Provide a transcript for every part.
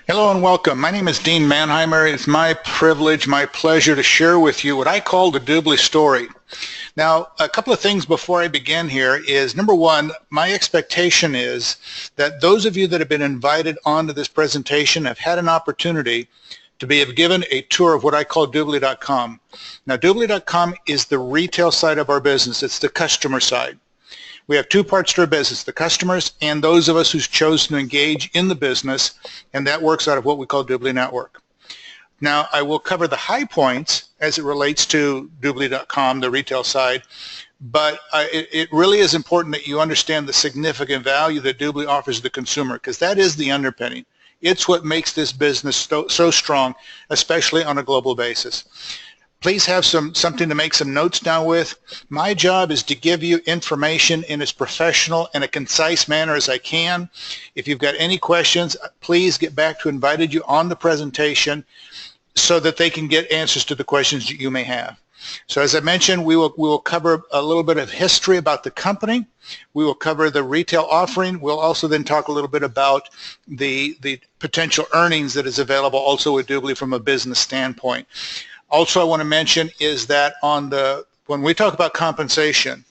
Hello and welcome. My name is Dean Manheimer. It's my privilege, my pleasure to share with you what I call the DubLi story. Now, a couple of things before I begin here is, number one, my expectation is that those of you that have been invited onto this presentation have had an opportunity to be given a tour of what I call DubLi.com. Now, DubLi.com is the retail side of our business. It's the customer side. We have two parts to our business, the customers and those of us who's chosen to engage in the business, and that works out of what we call DubLi Network. Now, I will cover the high points as it relates to DubLi.com, the retail side, but it really is important that you understand the significant value that DubLi offers the consumer, because that is the underpinning. It's what makes this business so strong, especially on a global basis. Please have something to make some notes down with. My job is to give you information in as professional and a concise manner as I can. If you've got any questions, please get back to who invited you on the presentation so that they can get answers to the questions that you may have. So as I mentioned, we will cover a little bit of history about the company. We will cover the retail offering. We'll also then talk a little bit about the potential earnings that is available also with DubLi from a business standpoint. Also, I want to mention is that when we talk about compensation,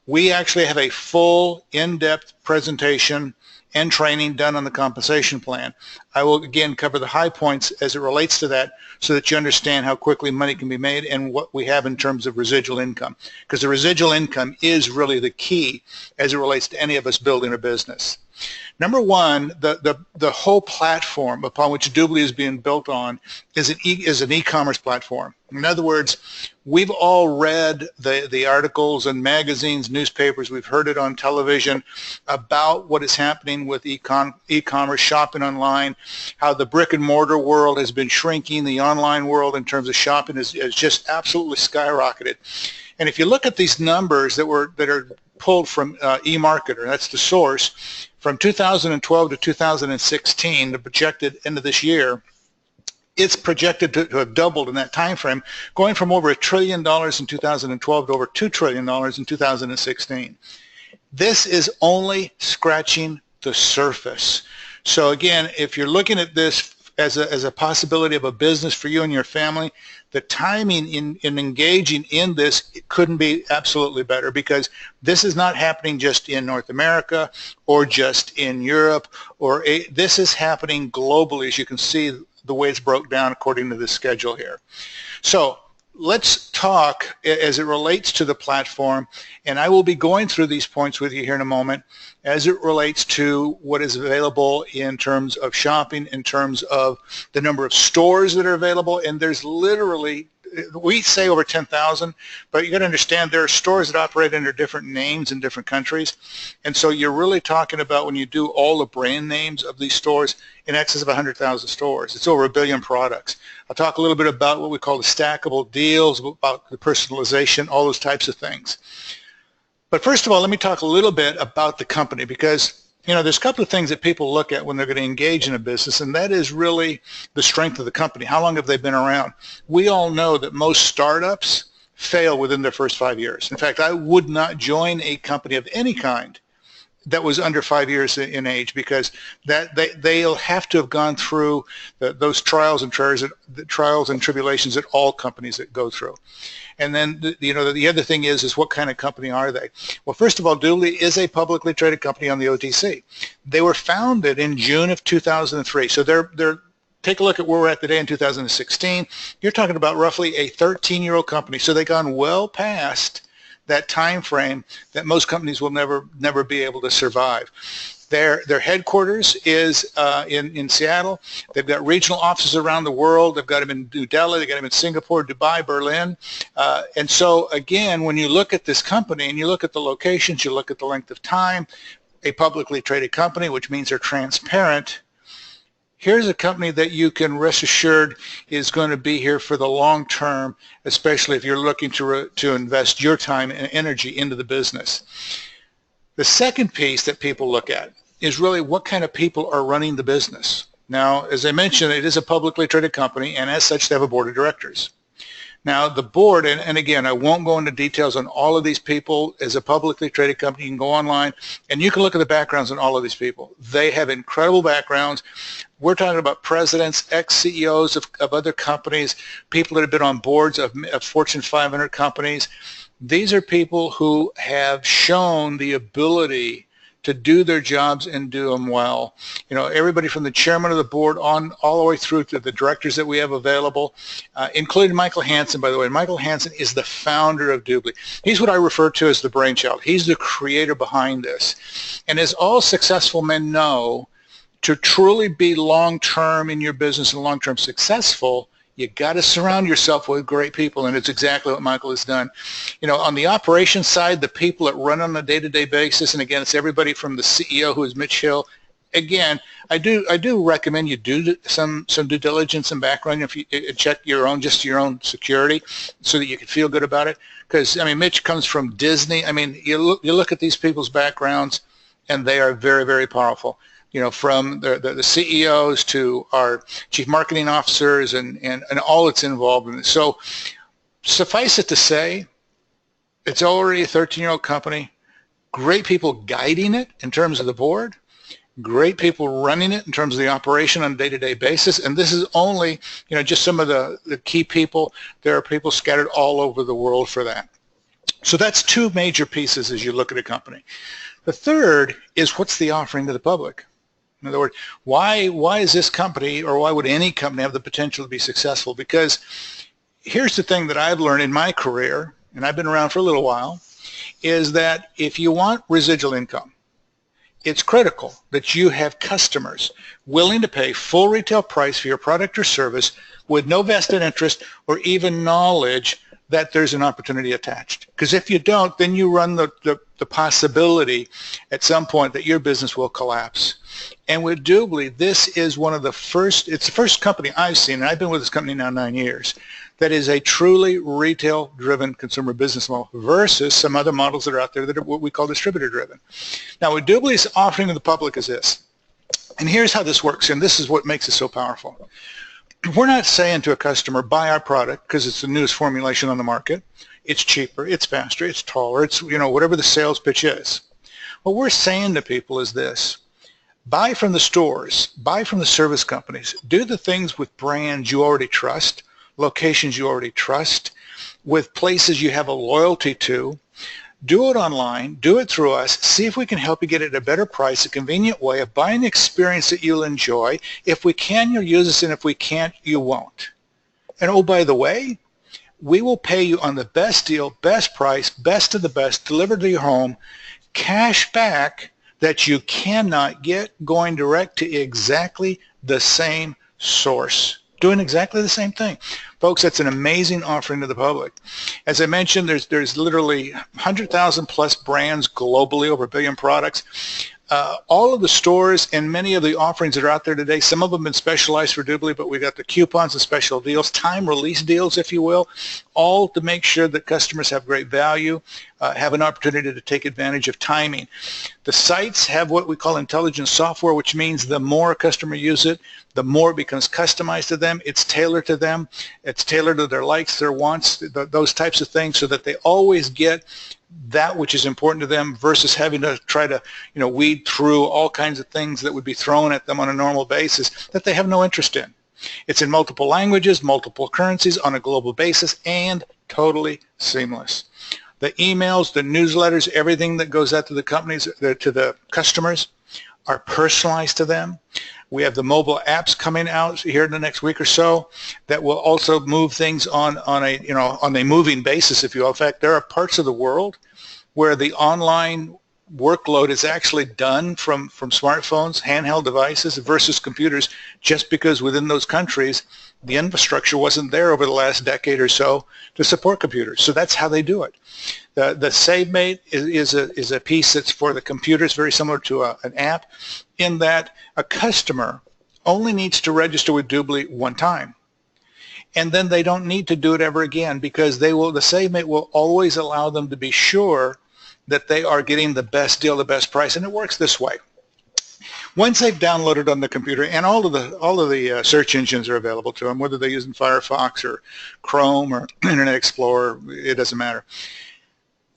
we actually have a full in-depth presentation and training done on the compensation plan. I will again cover the high points as it relates to that so that you understand how quickly money can be made and what we have in terms of residual income, because the residual income is really the key as it relates to any of us building a business. Number one, the whole platform upon which DubLi is being built on is an e-commerce platform. In other words, we've all read the articles and magazines, newspapers, we've heard it on television about what is happening with e-commerce, shopping online, how the brick and mortar world has been shrinking, the online world in terms of shopping has just absolutely skyrocketed. And if you look at these numbers that are pulled from eMarketer, that's the source, from 2012 to 2016, the projected end of this year, it's projected to have doubled in that time frame, going from over $1 trillion in 2012 to over $2 trillion in 2016. This is only scratching the surface. So again, if you're looking at this as a possibility of a business for you and your family, the timing in engaging in this, it couldn't be absolutely better, because this is not happening just in North America or just in Europe, this is happening globally, as you can see the way it's broke down according to the schedule here. So let's talk as it relates to the platform, and I will be going through these points with you here in a moment as it relates to what is available in terms of shopping, in terms of the number of stores that are available, and there's literally, we say over 10,000, but you got to understand there are stores that operate under different names in different countries, and so you're really talking about, when you do all the brand names of these stores, in excess of 100,000 stores. It's over 1 billion products. I'll talk a little bit about what we call the stackable deals, about the personalization, all those types of things. But first of all, let me talk a little bit about the company, because there's a couple of things that people look at when they're going to engage in a business, and that is really the strength of the company. How long have they been around? We all know that most startups fail within their first 5 years. In fact, I would not join a company of any kind that was under 5 years in age, because they'll have to have gone through those trials and tribulations that all companies that go through. And then the other thing is what kind of company are they? Well, first of all, DubLi is a publicly traded company on the OTC. They were founded in June of 2003. So take a look at where we're at today in 2016. You're talking about roughly a 13-year-old company. So they've gone well past that time frame that most companies will never be able to survive. Their headquarters is in Seattle. They've got regional offices around the world. They've got them in New Delhi. They've got them in Singapore, Dubai, Berlin. And so again, when you look at this company and you look at the locations, you look at the length of time, a publicly traded company, which means they're transparent. Here's a company that you can rest assured is going to be here for the long term, especially if you're looking to invest your time and energy into the business. The second piece that people look at is really what kind of people are running the business. Now, as I mentioned, it is a publicly traded company, and as such, they have a board of directors. Now, the board, and again, I won't go into details on all of these people. As a publicly traded company, you can go online and you can look at the backgrounds on all of these people. They have incredible backgrounds. We're talking about presidents, ex-CEOs of other companies, people that have been on boards of Fortune 500 companies. These are people who have shown the ability to do their jobs and do them well. You know, everybody from the chairman of the board on all the way through to the directors that we have available, including Michael Hansen, by the way. Michael Hansen is the founder of DubLi. He's what I refer to as the brainchild. He's the creator behind this. And as all successful men know, to truly be long-term in your business and long-term successful, you got to surround yourself with great people, and it's exactly what Michael has done. You know, on the operations side, the people that run on a day-to-day basis, and again, it's everybody from the CEO, who is Mitch Hill. Again, I do recommend you do some due diligence and background if you check your own security, so that you can feel good about it. Because I mean, Mitch comes from Disney. I mean, you look at these people's backgrounds, and they are very, very powerful. You know, from the CEOs to our chief marketing officers and all that's involved in it. So suffice it to say, it's already a 13-year-old company, great people guiding it in terms of the board, great people running it in terms of the operation on a day-to-day basis, and this is only, you know, just some of the key people. There are people scattered all over the world for that. So that's two major pieces as you look at a company. The third is, what's the offering to the public? In other words, why is this company, or why would any company have the potential to be successful? Because here's the thing that I've learned in my career, and I've been around for a little while, is that if you want residual income, it's critical that you have customers willing to pay full retail price for your product or service with no vested interest or even knowledge that there's an opportunity attached. Because if you don't, then you run the possibility at some point that your business will collapse. And with DubLi, this is one of the first, it's the first company I've seen, and I've been with this company now 9 years, that is a truly retail-driven consumer business model versus some other models that are out there that are what we call distributor-driven. Now, what DubLi's offering to the public is this, and here's how this works, and this is what makes it so powerful. We're not saying to a customer, buy our product because it's the newest formulation on the market. It's cheaper, it's faster, it's taller, it's, you know, whatever the sales pitch is. What we're saying to people is this: buy from the stores, buy from the service companies, do the things with brands you already trust, locations you already trust, with places you have a loyalty to. Do it online, do it through us, see if we can help you get it at a better price, a convenient way of buying the experience that you'll enjoy. If we can, you'll use us, and if we can't, you won't. And oh, by the way, we will pay you on the best deal, best price, best of the best, delivered to your home, cash back that you cannot get going direct to exactly the same source, doing exactly the same thing. Folks, that's an amazing offering to the public. As I mentioned, there's literally 100,000 plus brands globally, over 1 billion products. All of the stores and many of the offerings that are out there today, some of them have been specialized for DubLi, but we got the coupons and special deals, time release deals, if you will, all to make sure that customers have great value, have an opportunity to take advantage of timing. The sites have what we call intelligent software, which means the more a customer uses it, the more it becomes customized to them. It's tailored to them. It's tailored to their likes, their wants, those types of things, so that they always get that which is important to them versus having to try to, you know, weed through all kinds of things that would be thrown at them on a normal basis that they have no interest in. It's in multiple languages, multiple currencies on a global basis, and totally seamless. The emails, the newsletters, everything that goes out to the companies, to the customers, are personalized to them. We have the mobile apps coming out here in the next week or so that will also move things on a moving basis, if you will. In fact, there are parts of the world where the online workload is actually done from smartphones, handheld devices versus computers, just because within those countries the infrastructure wasn't there over the last decade or so to support computers. So that's how they do it. The SaveMate is a piece that's for the computers, very similar to an app, in that a customer only needs to register with DubLi one time, and then they don't need to do it ever again, because the SaveMate will always allow them to be sure that they are getting the best deal, the best price, and it works this way. Once they've downloaded on the computer, and all of the search engines are available to them, whether they're using Firefox or Chrome or Internet Explorer, it doesn't matter.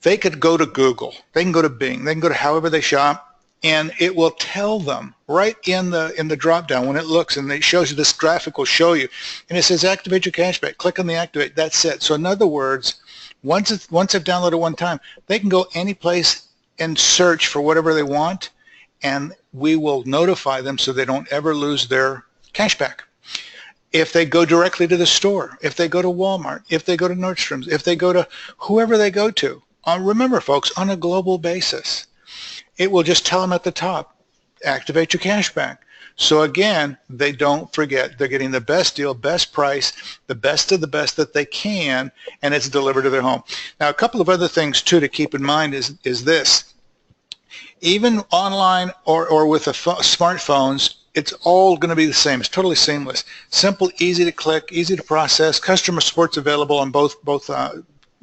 They could go to Google, they can go to Bing, they can go to however they shop, and it will tell them right in the drop down when it looks, and it shows you, this graphic will show you, and it says activate your cashback. Click on the activate. That's it. So in other words, once they've downloaded one time, they can go any place and search for whatever they want, and we will notify them so they don't ever lose their cashback. If they go directly to the store, if they go to Walmart, if they go to Nordstrom's, if they go to whoever they go to, remember folks, on a global basis, it will just tell them at the top, activate your cashback. So again, they don't forget. They're getting the best deal, best price, the best of the best that they can, and it's delivered to their home. Now, a couple of other things too to keep in mind is this. Even online or with the smartphones, it's all going to be the same. It's totally seamless. Simple, easy to click, easy to process. Customer support's available on both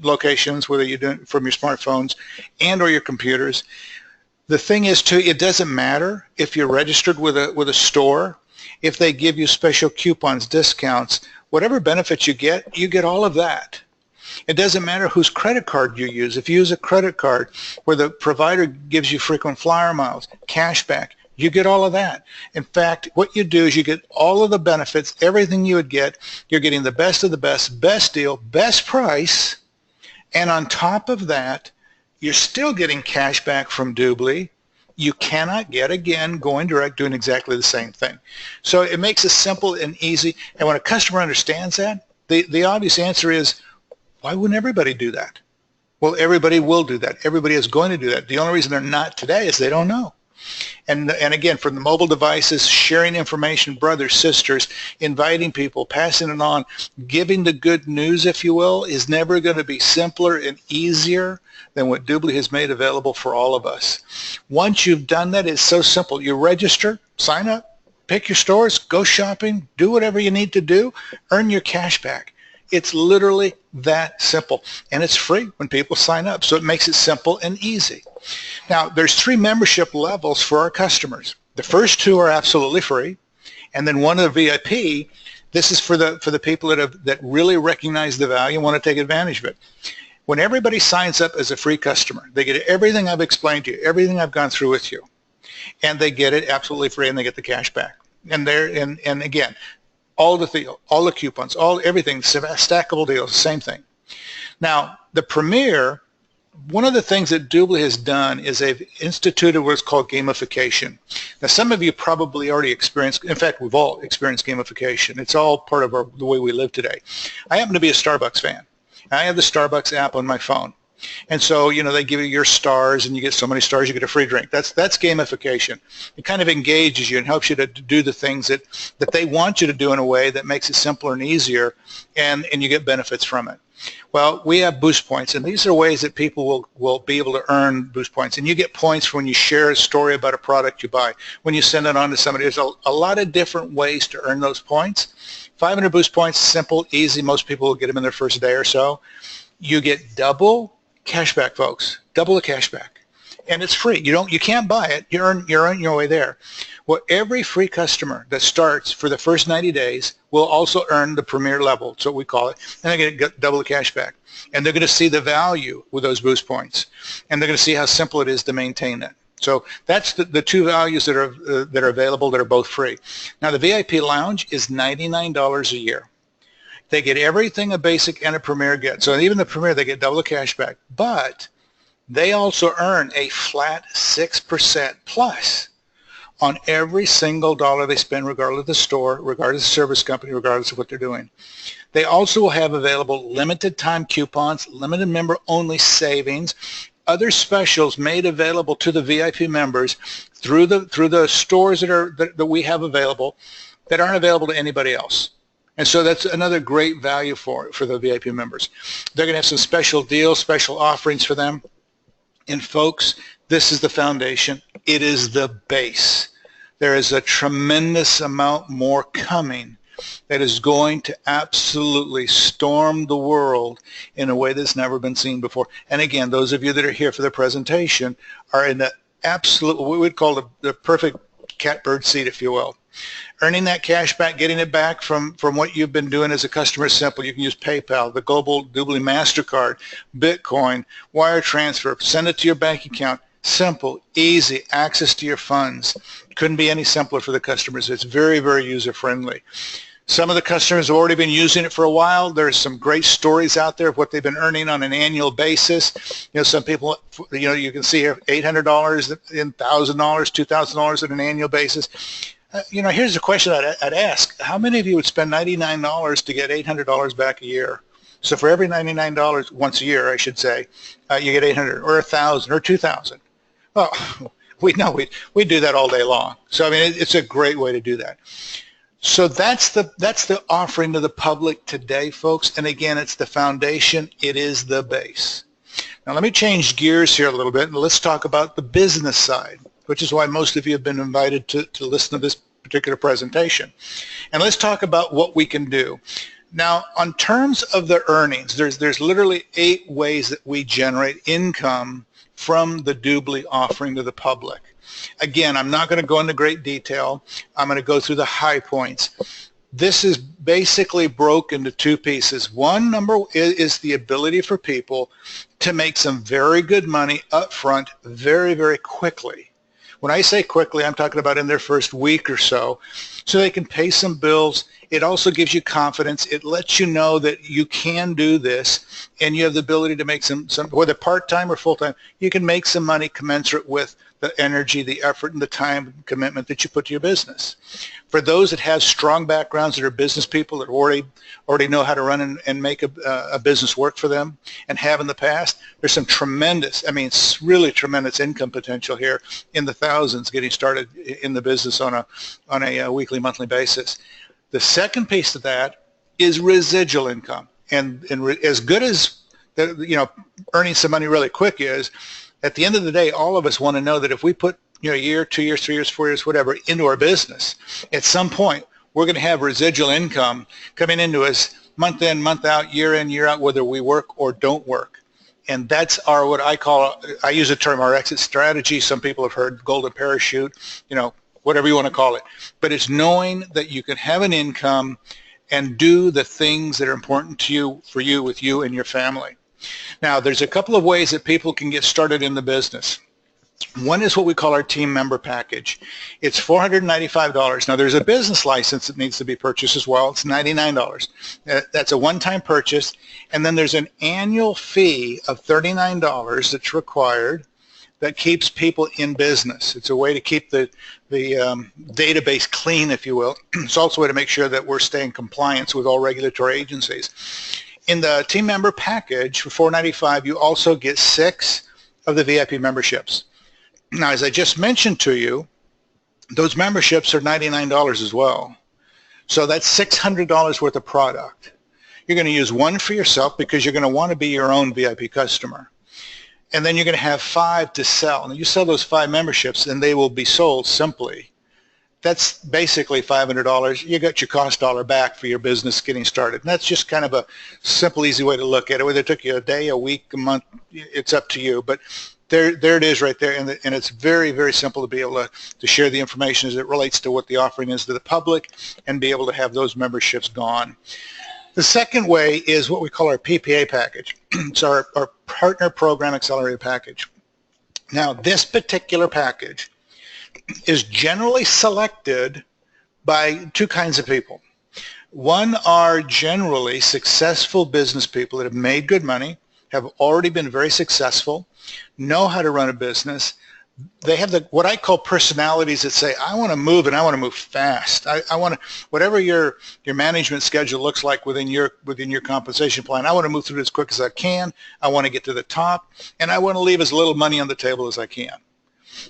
locations, whether you're doing it from your smartphones and or your computers. The thing is too, it doesn't matter if you're registered with a store, if they give you special coupons, discounts, whatever benefits you get all of that. It doesn't matter whose credit card you use. If you use a credit card where the provider gives you frequent flyer miles, cashback, you get all of that. In fact, what you do is you get all of the benefits, everything you would get. You're getting the best of the best deal, best price, and on top of that, you're still getting cash back from DubLi. You cannot get, again, going direct, doing exactly the same thing. So it makes it simple and easy. And when a customer understands that, the obvious answer is, why wouldn't everybody do that? Well, everybody will do that. Everybody is going to do that. The only reason they're not today is they don't know. And again, from the mobile devices, sharing information, brothers, sisters, inviting people, passing it on, giving the good news, if you will, is never going to be simpler and easier than what DubLi has made available for all of us. Once you've done that, it's so simple. You register, sign up, pick your stores, go shopping, do whatever you need to do, earn your cash back. It's literally that simple, and it's free when people sign up, so it makes it simple and easy. Now, there's 3 membership levels for our customers. The first 2 are absolutely free, and then one of the VIP, this is for the people that really recognize the value and want to take advantage of it. When everybody signs up as a free customer, they get everything I've explained to you, everything I've gone through with you, and they get it absolutely free, and they get the cash back. And again, all the coupons, everything, stackable deals, same thing. Now, the Premier, one of the things that DubLi has done is they've instituted what's called gamification. Now, some of you probably already experienced, in fact, we've all experienced gamification. It's all part of the way we live today. I happen to be a Starbucks fan. I have the Starbucks app on my phone. And so, they give you your stars, and you get so many stars, you get a free drink. That's gamification. It kind of engages you and helps you to do the things that they want you to do in a way that makes it simpler and easier, and you get benefits from it. Well, we have boost points, and these are ways that people will be able to earn boost points. And you get points when you share a story about a product you buy, when you send it on to somebody. There's a lot of different ways to earn those points. 500 boost points, simple, easy. Most people will get them in their first day or so. You get double cashback, folks, double the cashback, and it's free. You can't buy it. You earn your way there. Well, every free customer that starts for the first 90 days will also earn the Premier level, so we call it, and they're going to get double the cashback. And they're going to see the value with those boost points, and they're going to see how simple it is to maintain that. So that's the 2 values that are available that are both free. Now, the VIP Lounge is $99 a year. They get everything a basic and a Premier gets. So even the Premier, they get double the cash back. But they also earn a flat 6% plus on every single dollar they spend, regardless of the store, regardless of the service company, regardless of what they're doing. They also will have available limited time coupons, limited member only savings, other specials made available to the VIP members through the stores that we have available that aren't available to anybody else. And so that's another great value for the VIP members. They're going to have some special deals, special offerings for them. And folks, this is the foundation. It is the base. There is a tremendous amount more coming that is going to absolutely storm the world in a way that's never been seen before. And again, those of you that are here for the presentation are in the absolute, what we would call the perfect catbird seat, if you will. Earning that cash back, getting it back from what you've been doing as a customer is simple. You can use PayPal, the global DubLi MasterCard, Bitcoin, wire transfer, send it to your bank account. Simple, easy, access to your funds. Couldn't be any simpler for the customers. It's very, very user-friendly. Some of the customers have already been using it for a while. There's some great stories out there of what they've been earning on an annual basis. Some people, you can see here $800, $1,000, $2,000 on an annual basis. Here's a question I'd ask. How many of you would spend $99 to get $800 back a year? So for every $99 once a year, I should say, you get $800 or $1,000 or $2,000. Well, we know we do that all day long. So I mean, it's a great way to do that. So that's the offering to the public today, folks. And again, it's the foundation. It is the base. Now let me change gears here a little bit and let's talk about the business side, which is why most of you have been invited to listen to this particular presentation. And let's talk about what we can do. Now, on terms of the earnings, there's literally 8 ways that we generate income from the DubLi offering to the public. Again, I'm not going to go into great detail. I'm going to go through the high points. This is basically broken into 2 pieces. One number is the ability for people to make some very good money up front very, very quickly. When I say quickly, I'm talking about in their first week or so they can pay some bills. It also gives you confidence. It lets you know that you can do this and you have the ability to make some whether part-time or full-time, you can make some money commensurate with the energy, the effort, and the time commitment that you put to your business. For those that have strong backgrounds, that are business people that already know how to run and make a business work for them and have in the past, there's some tremendous, really tremendous income potential here in the thousands getting started in the business on a weekly, monthly basis. The second piece of that is residual income. And as good as earning some money really quick is, at the end of the day, all of us want to know that if we put a year, 2 years, 3 years, 4 years, whatever, into our business, at some point we're going to have residual income coming into us month in, month out, year in, year out, whether we work or don't work. And that's what I use the term our exit strategy. Some people have heard golden parachute, whatever you want to call it. But it's knowing that you can have an income and do the things that are important to you, with you and your family. Now, there's a couple of ways that people can get started in the business. One is what we call our team member package. It's $495. Now, there's a business license that needs to be purchased as well. It's $99. That's a one-time purchase. And then there's an annual fee of $39 that's required that keeps people in business. It's a way to keep the database clean, if you will. It's also a way to make sure that we're staying in compliance with all regulatory agencies. In the team member package for $495, you also get 6 of the VIP memberships. Now, as I just mentioned to you, those memberships are $99 as well. So that's $600 worth of product. You're going to use 1 for yourself because you're going to want to be your own VIP customer. And then you're going to have 5 to sell. And you sell those 5 memberships and they will be sold simply. That's basically $500. You got your cost dollar back for your business getting started. And that's just kind of a simple, easy way to look at it. Whether it took you a day, a week, a month, it's up to you. But there it is right there. And it's very, very simple to be able to share the information as it relates to what the offering is to the public and be able to have those memberships gone. The second way is what we call our PPA package. It's our Partner Program Accelerator package. Now, this particular package is generally selected by 2 kinds of people. One are generally successful business people that have made good money, have already been very successful, know how to run a business. They have what I call personalities that say, I want to move and I want to move fast. I want to, whatever your management schedule looks like within your compensation plan, I want to move through it as quick as I can. I want to get to the top, and I want to leave as little money on the table as I can.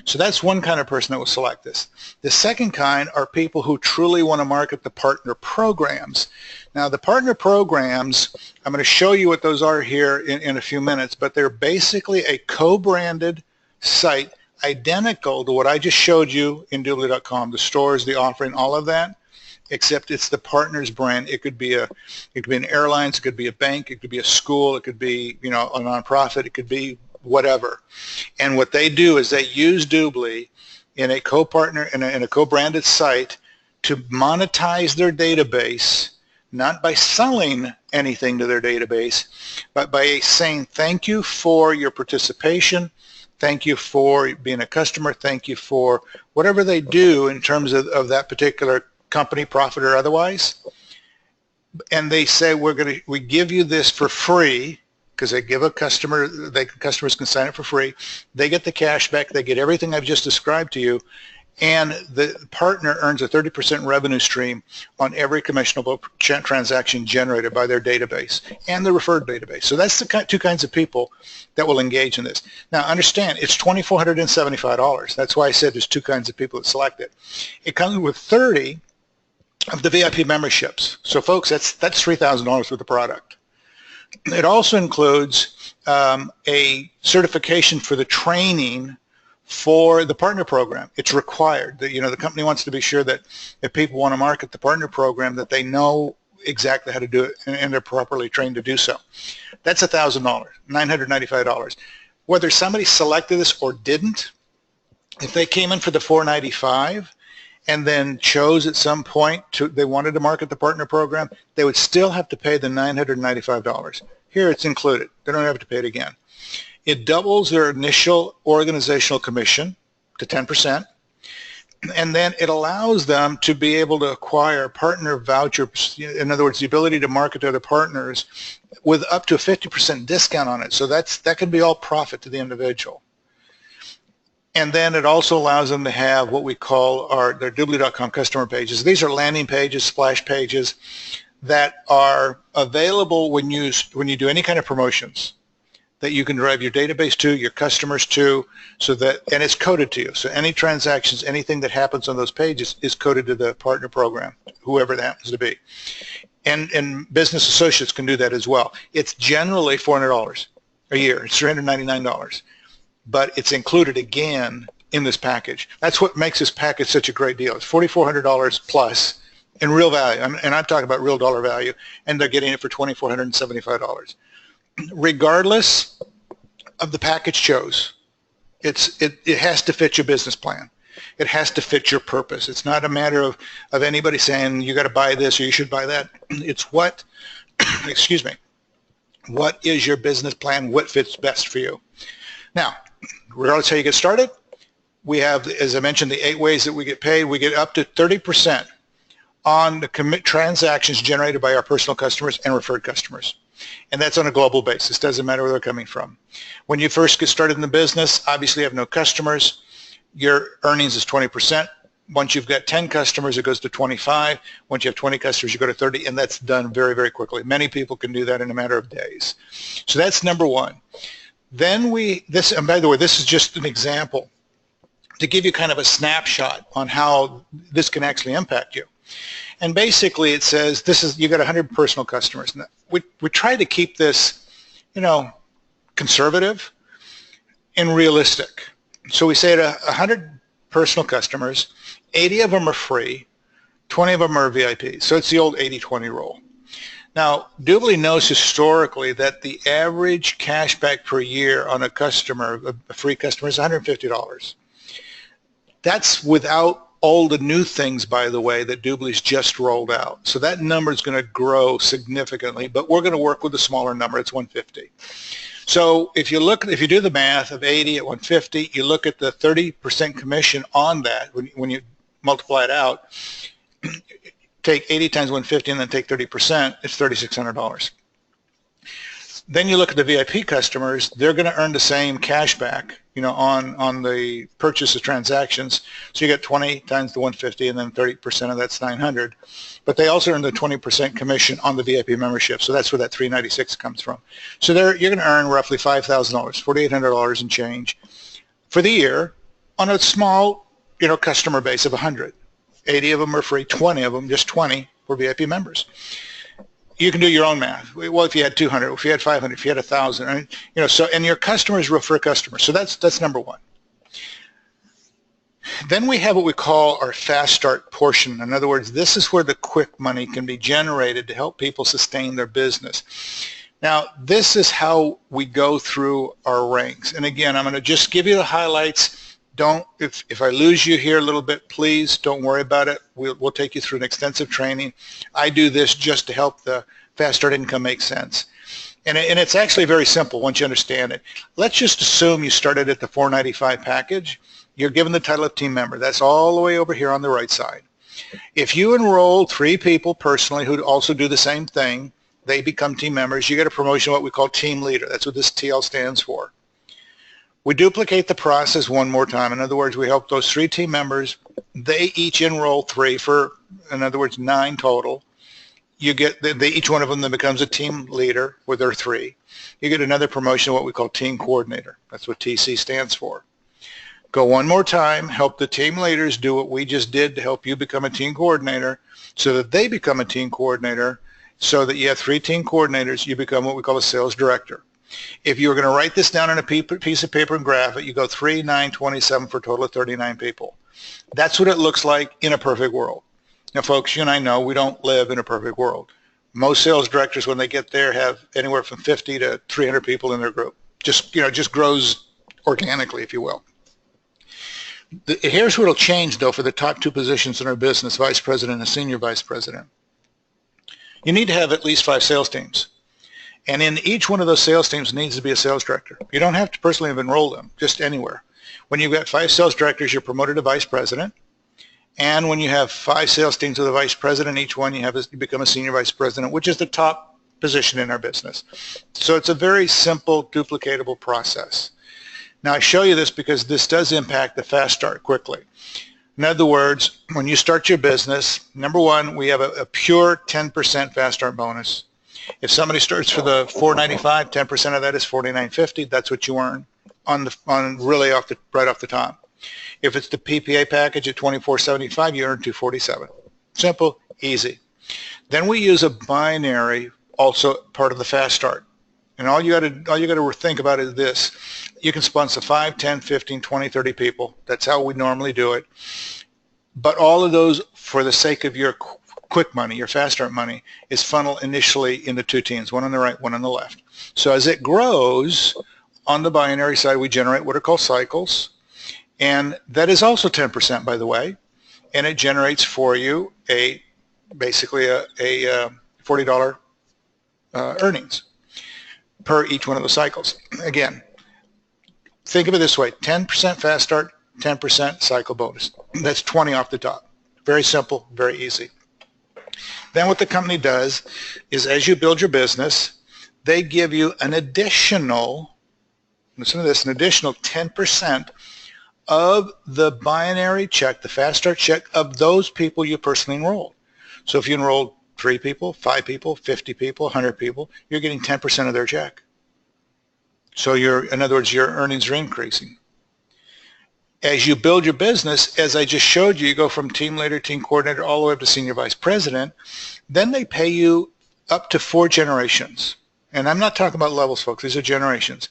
So that's one kind of person that will select this. The second kind are people who truly want to market the partner programs. Now, the partner programs, I'm going to show you what those are here in a few minutes, but they're basically a co-branded site identical to what I just showed you in DubLi.com, the stores, the offering, all of that, except it's the partner's brand. It could be an airlines, it could be a bank, it could be a school, it could be a nonprofit, it could be whatever. And what they do is they use DubLi in a co-partner, in a co-branded site to monetize their database, not by selling anything to their database, but by saying thank you for your participation, thank you for being a customer, thank you for whatever they do in terms of that particular company, profit or otherwise. And they say we give you this for free, because they give a customer, customers can sign up for free. They get the cash back, they get everything I've just described to you, and the partner earns a 30% revenue stream on every commissionable transaction generated by their database and the referred database. So that's the two kinds of people that will engage in this. Now understand, it's $2,475. That's why I said there's two kinds of people that select it. It comes with 30 of the VIP memberships. So folks, that's $3,000 worth of product. It also includes a certification for the training for the partner program. It's required that, the company wants to be sure that if people want to market the partner program, that they know exactly how to do it and they're properly trained to do so. That's $1,000, $995. Whether somebody selected this or didn't, if they came in for the $495 and then chose at some point they wanted to market the partner program, they would still have to pay the $995. Here it's included. They don't have to pay it again. It doubles their initial organizational commission to 10%, and then it allows them to be able to acquire partner vouchers, in other words, the ability to market to other partners with up to a 50% discount on it. So that can be all profit to the individual. And then it also allows them to have what we call their DubLi.com customer pages. These are landing pages, splash pages that are available when you do any kind of promotions that you can drive your database to, your customers to, and it's coded to you. So any transactions, anything that happens on those pages is coded to the partner program, whoever that happens to be. And business associates can do that as well. It's generally $400 a year. It's $399. But it's included again in this package. That's what makes this package such a great deal. It's $4,400 plus in real value, and I'm talking about real dollar value, and they're getting it for $2,475. Regardless of the package chose, it has to fit your business plan. It has to fit your purpose. It's not a matter of anybody saying you got to buy this or you should buy that. It's what, excuse me, what is your business plan? What fits best for you? Now, regardless of how you get started, we have, as I mentioned, the 8 ways that we get paid. We get up to 30% on the transactions generated by our personal customers and referred customers. And that's on a global basis. Doesn't matter where they're coming from. When you first get started in the business, obviously you have no customers. Your earnings is 20%. Once you've got 10 customers, it goes to 25. Once you have 20 customers, you go to 30, and that's done very, very quickly. Many people can do that in a matter of days. So that's number one. Then and by the way, this is just an example to give you kind of a snapshot on how this can actually impact you. And basically it says you got 100 personal customers. Now, we try to keep this, conservative and realistic. So we say to 100 personal customers, 80 of them are free, 20 of them are VIP. So it's the old 80-20 rule. Now, DubLi knows historically that the average cashback per year on a customer, a free customer, is $150. That's without all the new things, by the way, that DubLi's just rolled out. So that number is going to grow significantly, but we're going to work with a smaller number. It's 150. So if you do the math of 80 at 150, you look at the 30% commission on that. When you multiply it out, take 80 times 150 and then take 30%, it's $3,600. Then you look at the VIP customers, they're going to earn the same cash back, on the purchase of transactions. So you get 20 times the 150 and then 30% of that's 900. But they also earn the 20% commission on the VIP membership. So that's where that $396 comes from. So you're going to earn roughly $5,000, $4,800 and change for the year on a small, customer base of 100. 80 of them are free, 20 of them, just 20 were VIP members. You can do your own math. Well, if you had 200, if you had 500, if you had 1,000, and your customers refer customers. So that's number one. Then we have what we call our fast start portion. In other words, this is where the quick money can be generated to help people sustain their business. Now, this is how we go through our ranks. And again, I'm going to just give you the highlights. Don't, if I lose you here a little bit, please don't worry about it. We'll take you through an extensive training. I do this just to help the fast start income make sense. And it's actually very simple once you understand it. Let's just assume you started at the $495 package. You're given the title of team member. That's all the way over here on the right side. If you enroll 3 people personally who also do the same thing, they become team members, you get a promotion, what we call team leader. That's what this TL stands for. We duplicate the process one more time. In other words, we help those 3 team members. They each enroll 3 for, in other words, 9 total. You get, each one of them then becomes a team leader with their 3. You get another promotion, what we call team coordinator. That's what TC stands for. Go one more time, help the team leaders do what we just did to help you become a team coordinator, so that they become a team coordinator, so that you have 3 team coordinators, you become what we call a sales director. If you were going to write this down on a piece of paper and graph it, you go 3, 9, 27 for a total of 39 people. That's what it looks like in a perfect world. Now, folks, you and I know we don't live in a perfect world. Most sales directors, when they get there, have anywhere from 50 to 300 people in their group. Just grows organically, if you will. Here's what will change, though, for the top 2 positions in our business, vice president and senior vice president. You need to have at least 5 sales teams. And in each one of those sales teams needs to be a sales director. You don't have to personally have enrolled them, just anywhere. When you've got 5 sales directors, you're promoted to vice president. And when you have 5 sales teams with a vice president, each one you become a senior vice president, which is the top position in our business. So it's a very simple, duplicatable process. Now, I show you this because this does impact the fast start quickly. In other words, when you start your business, number 1, we have a pure 10% fast start bonus. If somebody starts for the $495, 10% of that is $49.50. That's what you earn right off the top. If it's the PPA package at $24.75, you earn $247. Simple, easy. Then we use a binary, also part of the fast start. And all you got to think about is this. You can sponsor 5, 10, 15, 20, 30 people. That's how we normally do it. But all of those, for the sake of your quick money, your fast start money, is funneled initially into 2 teams, one on the right, one on the left. So as it grows, on the binary side, we generate what are called cycles. And that is also 10%, by the way. And it generates for you basically a $40 earnings per each one of the cycles. Again, think of it this way: 10% fast start, 10% cycle bonus. That's 20 off the top. Very simple, very easy. Then what the company does is, as you build your business, they give you an additional, listen to this, an additional 10% of the binary check, the fast start check, of those people you personally enrolled. So if you enrolled 3 people, 5 people, 50 people, 100 people, you're getting 10% of their check. So in other words, your earnings are increasing. As you build your business, as I just showed you, you go from team leader, team coordinator, all the way up to senior vice president. Then they pay you up to 4 generations. And I'm not talking about levels, folks. These are generations.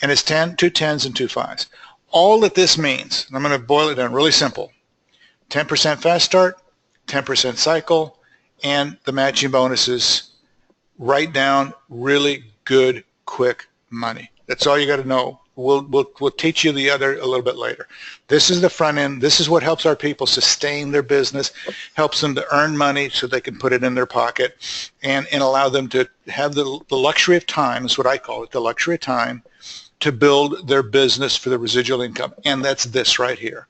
And it's 2 10s and 2 5s. All that this means, and I'm going to boil it down really simple: 10% fast start, 10% cycle, and the matching bonuses. Write down really good, quick money. That's all you got to know. We'll teach you the other a little bit later. This is the front end. This is what helps our people sustain their business, helps them to earn money so they can put it in their pocket, and allow them to have the luxury of time, is what I call it, the luxury of time, to build their business for the residual income. And that's this right here.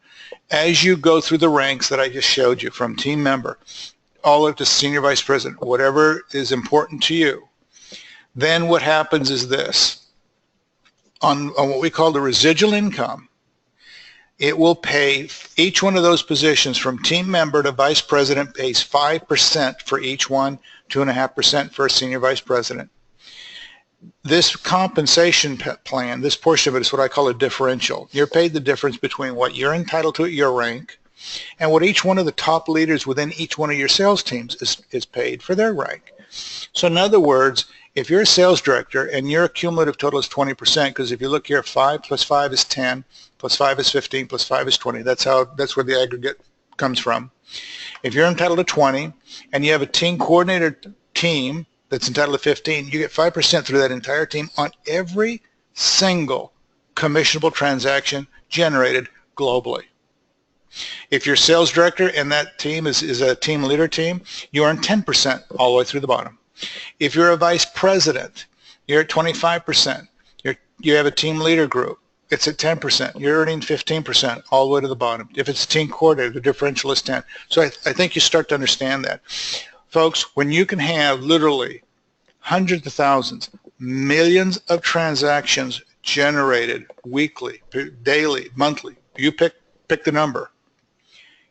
As you go through the ranks that I just showed you, from team member all the way up to senior vice president, whatever is important to you, then what happens is this. On what we call the residual income, it will pay each one of those positions from team member to vice president pays 5% for each one, 2.5% for a senior vice president. This compensation plan, this portion of it, is what I call a differential. You're paid the difference between what you're entitled to at your rank and what each one of the top leaders within each one of your sales teams is paid for their rank. So in other words, if you're a sales director and your cumulative total is 20%, because if you look here, 5 plus 5 is 10, plus 5 is 15, plus 5 is 20. That's where the aggregate comes from. If you're entitled to 20 and you have a team coordinator team that's entitled to 15, you get 5% through that entire team on every single commissionable transaction generated globally. If you're sales director and that team is a team leader team, you earn 10% all the way through the bottom. If you're a vice president, you're at 25%. You have a team leader group, it's at 10%. You're earning 15% all the way to the bottom. If it's a team coordinator, the differential is 10. So I think you start to understand that. Folks, when you can have literally hundreds of thousands, millions of transactions generated weekly, daily, monthly, you pick the number.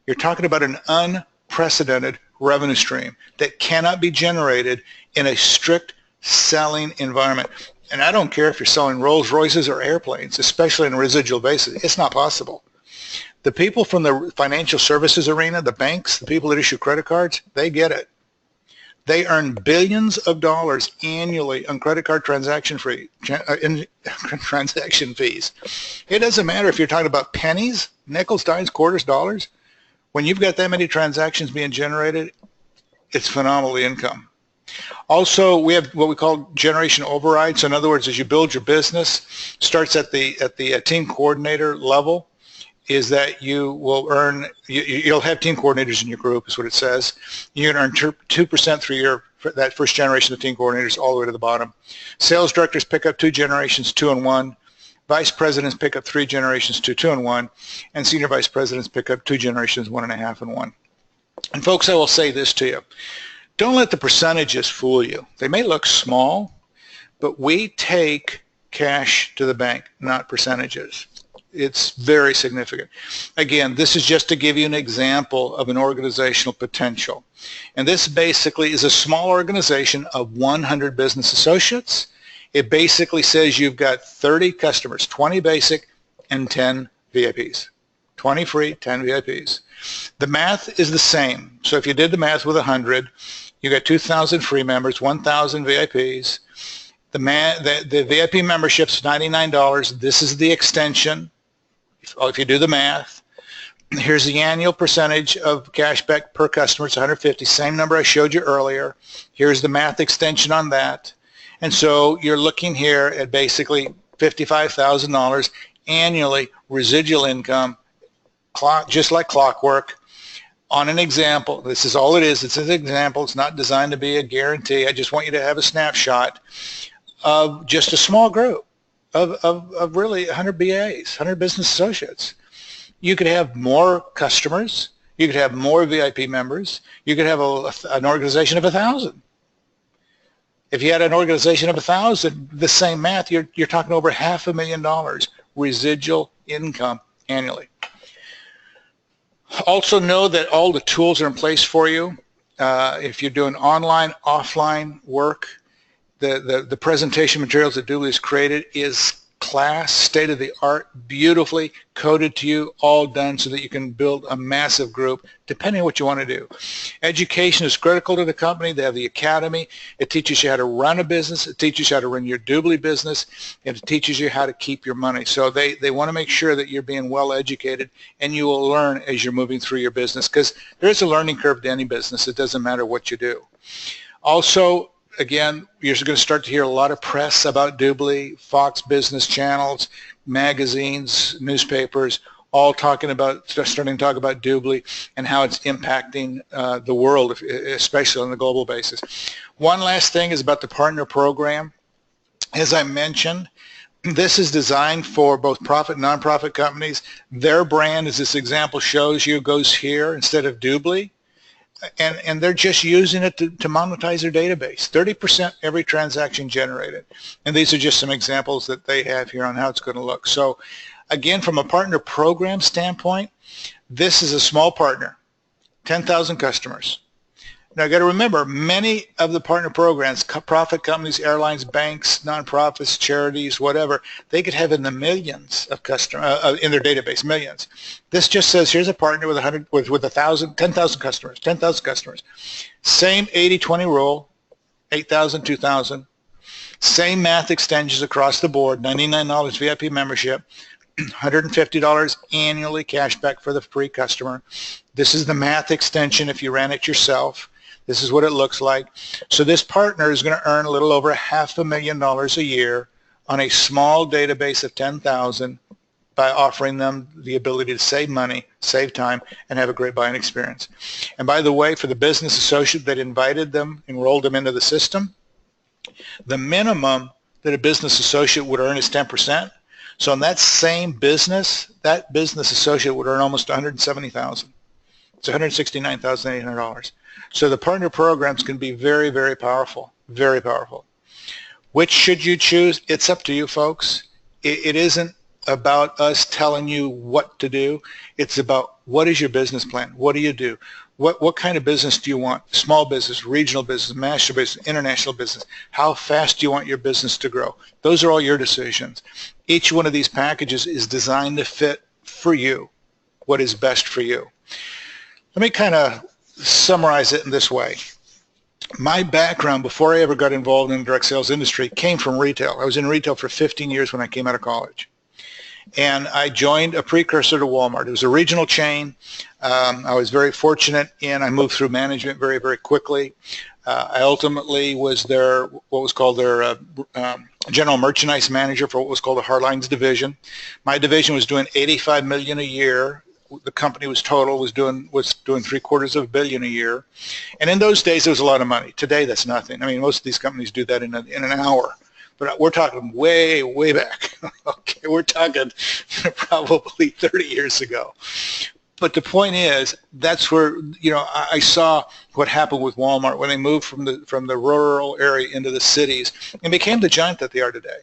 You're talking about an unprecedented revenue stream that cannot be generated in a strict selling environment. And I don't care if you're selling Rolls Royces or airplanes, especially on a residual basis. It's not possible. The people from the financial services arena, the banks, the people that issue credit cards, they get it. They earn billions of dollars annually on credit card transaction fees. It doesn't matter if you're talking about pennies, nickels, dimes, quarters, dollars. When you've got that many transactions being generated, it's phenomenal income. Also, we have what we call generation override. So in other words, as you build your business, starts at the team coordinator level, is that you will earn, you'll have team coordinators in your group, is what it says. You're going to earn 2% through that first generation of team coordinators all the way to the bottom. Sales directors pick up 2 generations, 2 and 1. Vice presidents pick up 3 generations, 2 and 1. And senior vice presidents pick up 2 generations, 1.5 and 1. And folks, I will say this to you. Don't let the percentages fool you. They may look small, but we take cash to the bank, not percentages. It's very significant. Again, this is just to give you an example of an organizational potential. And this basically is a small organization of 100 business associates. It basically says you've got 30 customers, 20 basic and 10 VIPs. 20 free, 10 VIPs. The math is the same. So if you did the math with 100, you got 2,000 free members, 1,000 VIPs. The VIP membership's $99. This is the extension. If you do the math, here's the annual percentage of cash back per customer. It's 150, same number I showed you earlier. Here's the math extension on that. And so you're looking here at basically $55,000 annually residual income, just like clockwork. On an example, this is all it is. It's an example. It's not designed to be a guarantee. I just want you to have a snapshot of just a small group of really 100 BAs, 100 business associates. You could have more customers. You could have more VIP members. You could have an organization of 1,000. If you had an organization of 1,000, the same math, you're talking over $500,000 residual income annually. Also know that all the tools are in place for you. If you're doing online, offline work, the presentation materials that DubLi has created is class, state-of-the-art, beautifully coded to you, all done so that you can build a massive group depending on what you want to do. Education is critical to the company. They have the academy. It teaches you how to run a business. It teaches you how to run your DubLi business, and it teaches you how to keep your money. So they want to make sure that you're being well educated, and you will learn as you're moving through your business, because there's a learning curve to any business. It doesn't matter what you do. Also, again, you're going to start to hear a lot of press about DubLi, Fox business channels, magazines, newspapers, all starting to talk about DubLi and how it's impacting the world, especially on the global basis. One last thing is about the partner program. As I mentioned, this is designed for both profit and nonprofit companies. Their brand, as this example shows you, goes here instead of DubLi. And they're just using it to monetize their database. 30% every transaction generated. And these are just some examples that they have here on how it's going to look. So again, from a partner program standpoint, this is a small partner, 10,000 customers. Now, you got to remember, many of the partner programs, profit companies, airlines, banks, nonprofits, charities, whatever, they could have in the millions of customers in their database, millions. This just says here's a partner with 10,000 customers, 10,000 customers. Same 80-20 rule, 8,000, 2,000. Same math extensions across the board, $99 VIP membership, $150 annually cash back for the free customer. This is the math extension if you ran it yourself. This is what it looks like. So this partner is going to earn a little over $500,000 a year on a small database of 10,000 by offering them the ability to save money, save time, and have a great buying experience. And by the way, for the business associate that invited them, enrolled them into the system, the minimum that a business associate would earn is 10%. So in that same business, that business associate would earn almost $170,000. It's $169,800. So the partner programs can be very, very powerful, very powerful. Which should you choose? It's up to you, folks. It isn't about us telling you what to do. It's about what is your business plan? What do you do? What kind of business do you want? Small business, regional business, national business, international business? How fast do you want your business to grow? Those are all your decisions. Each one of these packages is designed to fit for you what is best for you. Let me kind of summarize it in this way. My background before I ever got involved in the direct sales industry came from retail. I was in retail for 15 years when I came out of college. And I joined a precursor to Walmart. It was a regional chain. I was very fortunate and I moved through management very, very quickly. I ultimately was their, what was called their general merchandise manager for what was called the Hardlines division. My division was doing $85 million a year. The company was doing $750 million a year. And in those days, it was a lot of money. Today, that's nothing. I mean, most of these companies do that in an hour. But we're talking way, way back. Okay, we're talking probably 30 years ago. But the point is, that's where, you know, I saw what happened with Walmart when they moved from the rural area into the cities and became the giant that they are today.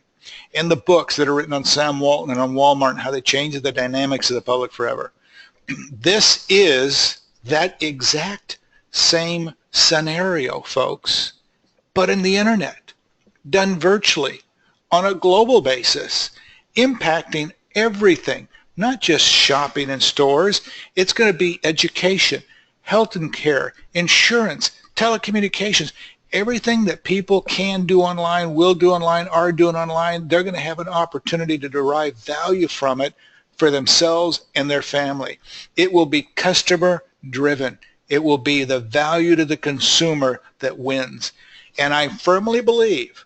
And the books that are written on Sam Walton and on Walmart and how they changed the dynamics of the public forever. This is that exact same scenario, folks, but in the internet, done virtually on a global basis, impacting everything, not just shopping in stores. It's going to be education, health and care, insurance, telecommunications, everything that people can do online, will do online, are doing online. They're going to have an opportunity to derive value from it for themselves and their family. It will be customer driven. It will be the value to the consumer that wins. And I firmly believe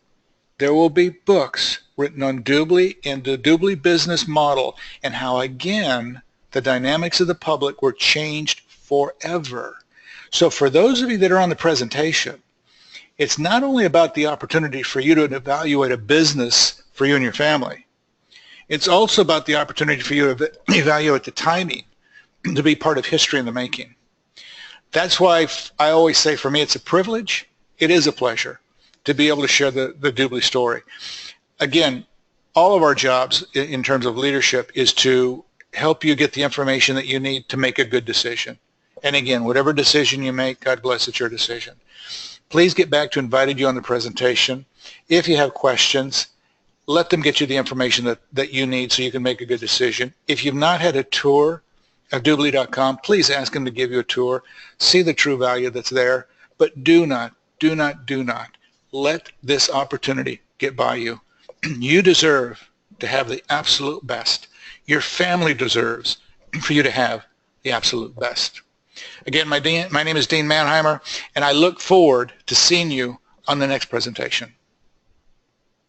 there will be books written on DubLi and the DubLi business model and how, again, the dynamics of the public were changed forever. So for those of you that are on the presentation, it's not only about the opportunity for you to evaluate a business for you and your family. It's also about the opportunity for you to evaluate the timing to be part of history in the making. That's why I always say, for me, it's a privilege. It is a pleasure to be able to share the DubLi story. Again, all of our jobs in terms of leadership is to help you get the information that you need to make a good decision. And again, whatever decision you make, God bless, it's your decision. Please get back to invited you on the presentation. If you have questions, let them get you the information that you need so you can make a good decision. If you've not had a tour of DubLi.com, please ask them to give you a tour. See the true value that's there. But do not let this opportunity get by you. You deserve to have the absolute best. Your family deserves for you to have the absolute best. Again, my name is Dean Manheimer, and I look forward to seeing you on the next presentation.